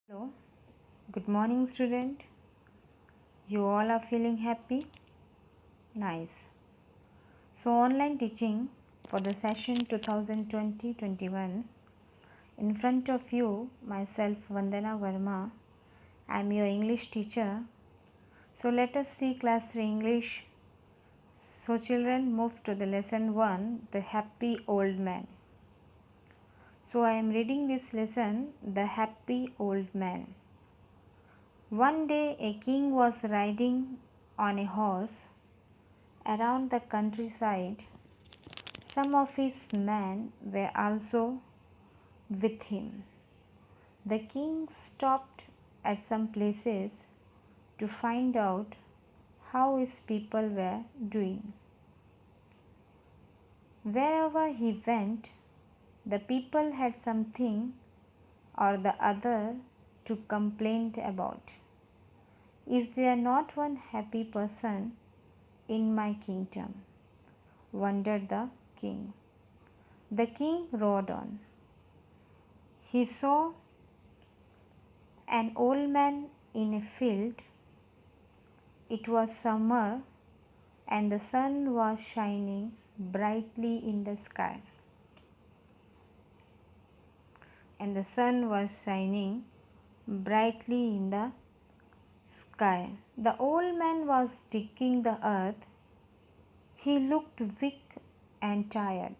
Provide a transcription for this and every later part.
Hello, good morning, student. You all are feeling happy? Nice. So, online teaching for the session 2020-21. In front of you, myself Vandana Verma. I am your English teacher. So, let us see class 3 English. So, children, move to the lesson 1, the happy old man. So, I am reading this lesson, the happy old man. One day a king was riding on a horse around the countryside. Some of his men were also with him. The king stopped at some places to find out how his people were doing. Wherever he went, the people had something or the other to complain about. Is there not one happy person in my kingdom? Wondered the king. The king rode on. He saw an old man in a field. It was summer and the sun was shining brightly in the sky. And the sun was shining brightly in the sky. The old man was digging the earth. He looked weak and tired.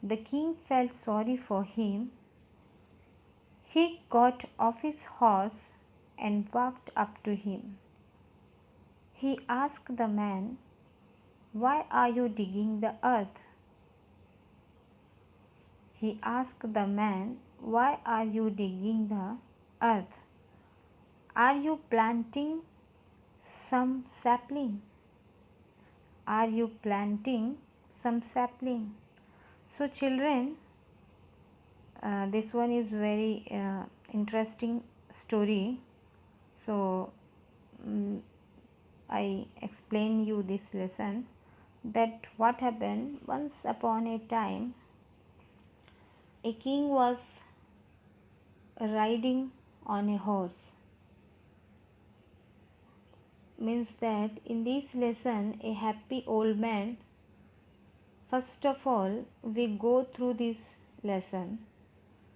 The king felt sorry for him. He got off his horse and walked up to him. He asked the man, "Why are you digging the earth?" He asked the man, "Why are you digging the earth? Are you planting some sapling? Are you planting some sapling?" So, children, this one is very interesting story. So, I explain you this lesson that what happened once upon a time. A king was riding on a horse. Means that in this lesson, a happy old man. First of all, we go through this lesson.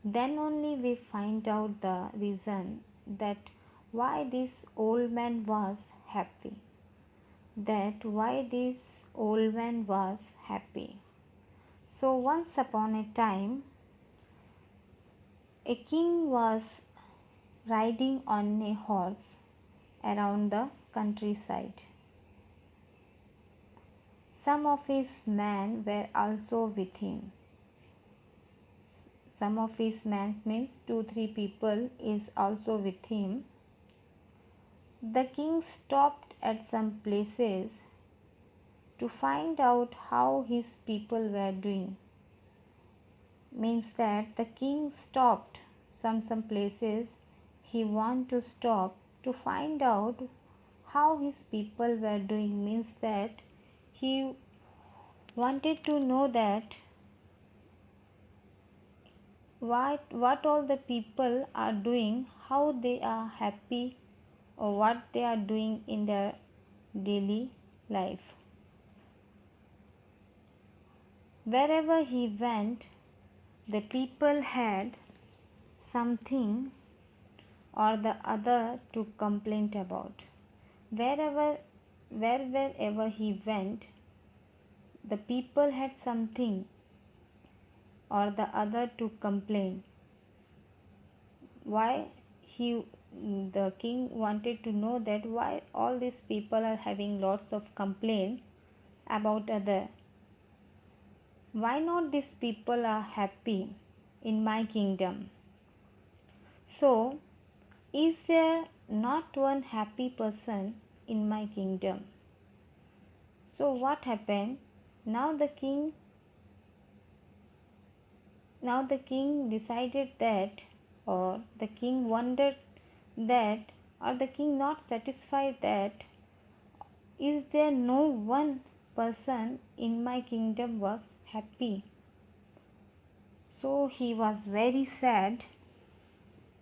Then only we find out the reason that why this old man was happy. That why this old man was happy. So once upon a time, a king was riding on a horse around the countryside. Some of his men were also with him. Some of his men means 2-3 people is also with him. The king stopped at some places to find out how his people were doing. Means that the king stopped some places. He want to stop to find out how his people were doing. Means that he wanted to know that what all the people are doing, how they are happy, or what they are doing in their daily life. Wherever he went, the people had something or the other to complain about. Wherever he went, the people had something or the other to complain. Why the king wanted to know that why all these people are having lots of complaint about other. Why not these people are happy in my kingdom? So, is there not one happy person in my kingdom? So what happened? Now the king decided that, or the king wondered that, or the king not satisfied that, is there no one person in my kingdom was happy? So he was very sad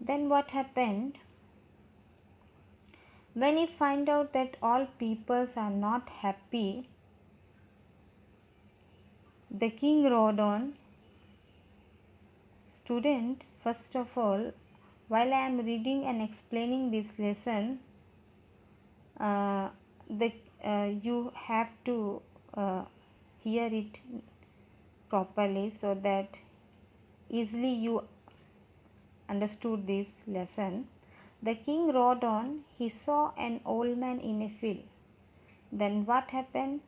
Then what happened? When he find out that all peoples are not happy, the king rode on. Student, first of all, while I am reading and explaining this lesson, uh, the you have to hear it properly so that easily you understood this lesson. The king rode on. He saw an old man in a field. Then what happened?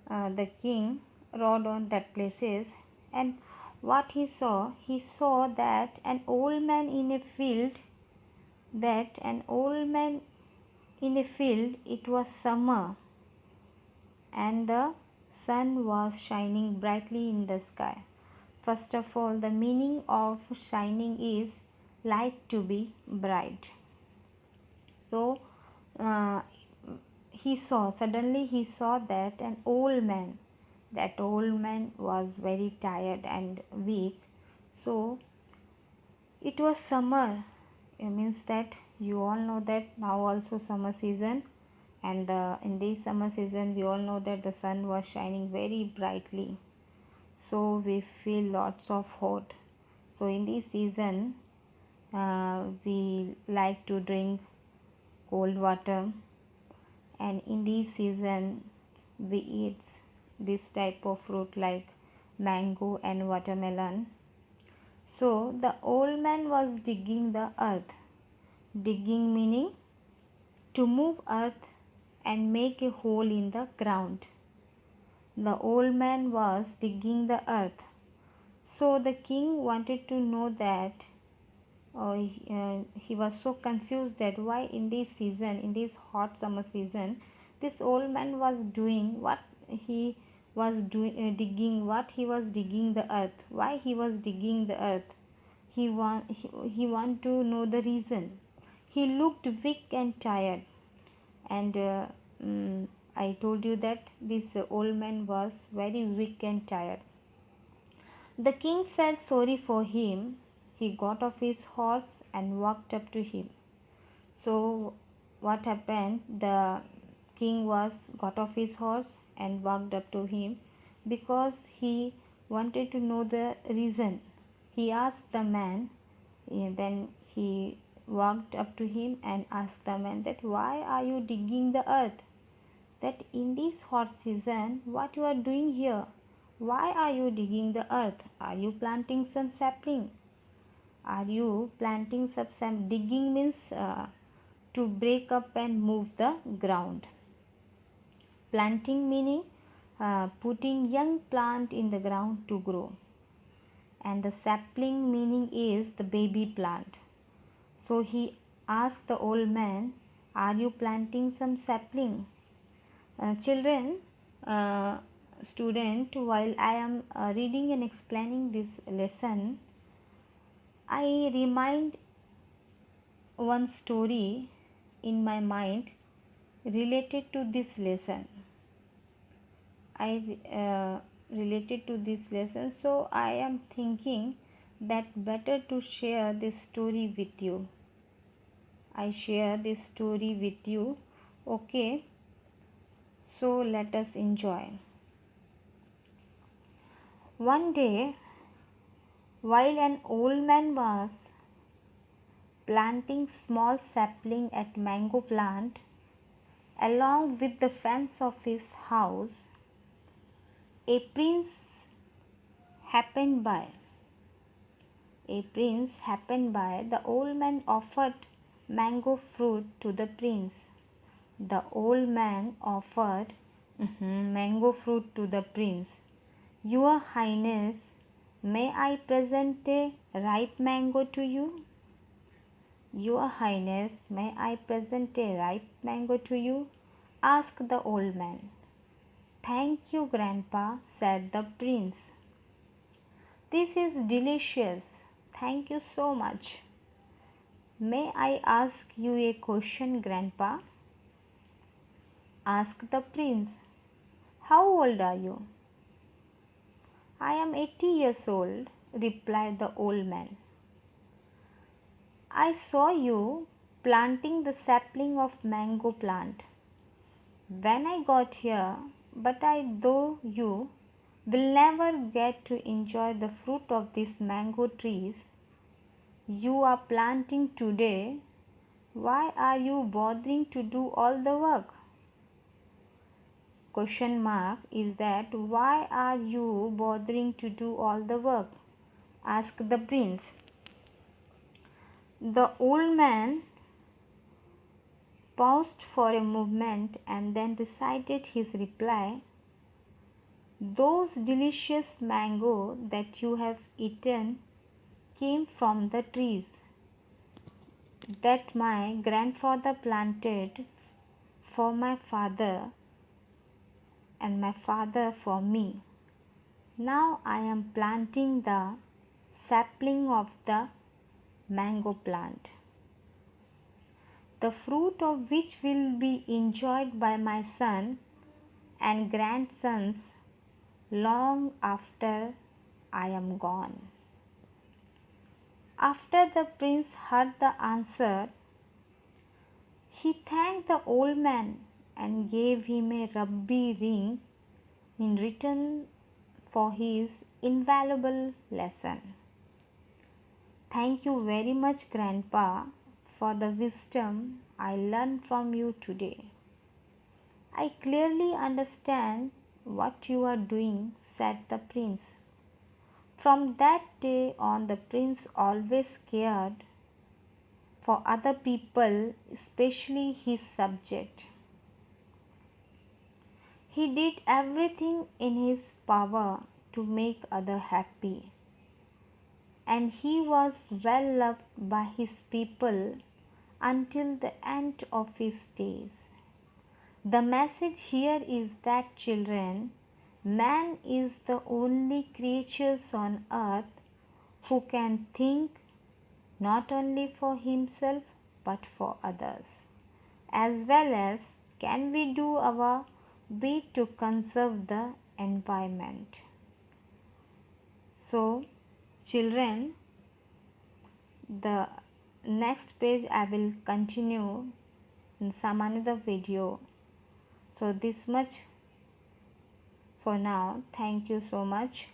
The king rode on that places, and what he saw that an old man in a field, it was summer, and the sun was shining brightly in the sky. First of all, the meaning of shining is light to be bright. So uh, suddenly he saw that an old man, was very tired and weak. So it was summer. It means that you all know that now also summer season, and in this summer season we all know that the sun was shining very brightly, so we feel lots of hot. So in this season we like to drink cold water, and in this season we eat this type of fruit like mango and watermelon. So the old man was digging the earth. Digging meaning to move earth and make a hole in the ground. The old man was digging the earth. So the king wanted to know that, he was so confused that why in this season, in this hot summer season, this old man was doing what he was doing, digging what he was digging the earth. Why he was digging the earth? He want to know the reason. He looked weak and tired, and I told you that this old man was very weak and tired. The king felt sorry for him. He got off his horse and walked up to him. So what happened? The king was got off his horse and walked up to him because he wanted to know the reason. He asked the man, then he walked up to him and asked the man that why are you digging the earth? That in this hot season, what you are doing here? Why are you digging the earth? Are you planting some sapling? Are you planting some digging means to break up and move the ground. Planting meaning putting young plant in the ground to grow. And the sapling meaning is the baby plant. So he asked the old man, are you planting some sapling? Children, student, while I am reading and explaining this lesson, I remind one story in my mind related to this lesson. I related to this lesson, so I am thinking that better to share this story with you. I share this story with you. Okay, so let us enjoy. One day, while an old man was planting small sapling at mango plant along with the fence of his house, a prince happened by. The old man offered mango fruit to the prince. The old man offered mango fruit to the prince. Your Highness, may I present a ripe mango to you? Your Highness, may I present a ripe mango to you? Asked the old man. Thank you, Grandpa, said the prince. This is delicious. Thank you so much. May I ask you a question, Grandpa? Asked the prince. How old are you? I am 80 years old, replied the old man. I saw you planting the sapling of mango plant when I got here, but I though you will never get to enjoy the fruit of these mango trees you are planting today. Why are you bothering to do all the work? Question mark is that why are you bothering to do all the work? Asked the prince. The old man paused for a moment and then recited his reply. Those delicious mango that you have eaten came from the trees that my grandfather planted for my father and my father for me. Now I am planting the sapling of the mango plant, the fruit of which will be enjoyed by my son and grandsons long after I am gone. After the prince heard the answer, he thanked the old man and gave him a ruby ring in return for his invaluable lesson. Thank you very much, Grandpa, for the wisdom I learned from you today. I clearly understand what you are doing, said the prince. From that day on, the prince always cared for other people, especially his subject. He did everything in his power to make others happy, and he was well loved by his people until the end of his days. The message here is that, children, man is the only creatures on earth who can think not only for himself but for others, as well as can we do our bit to conserve the environment. So, children, the next page I will continue in some another video. So this much for now. Thank you so much.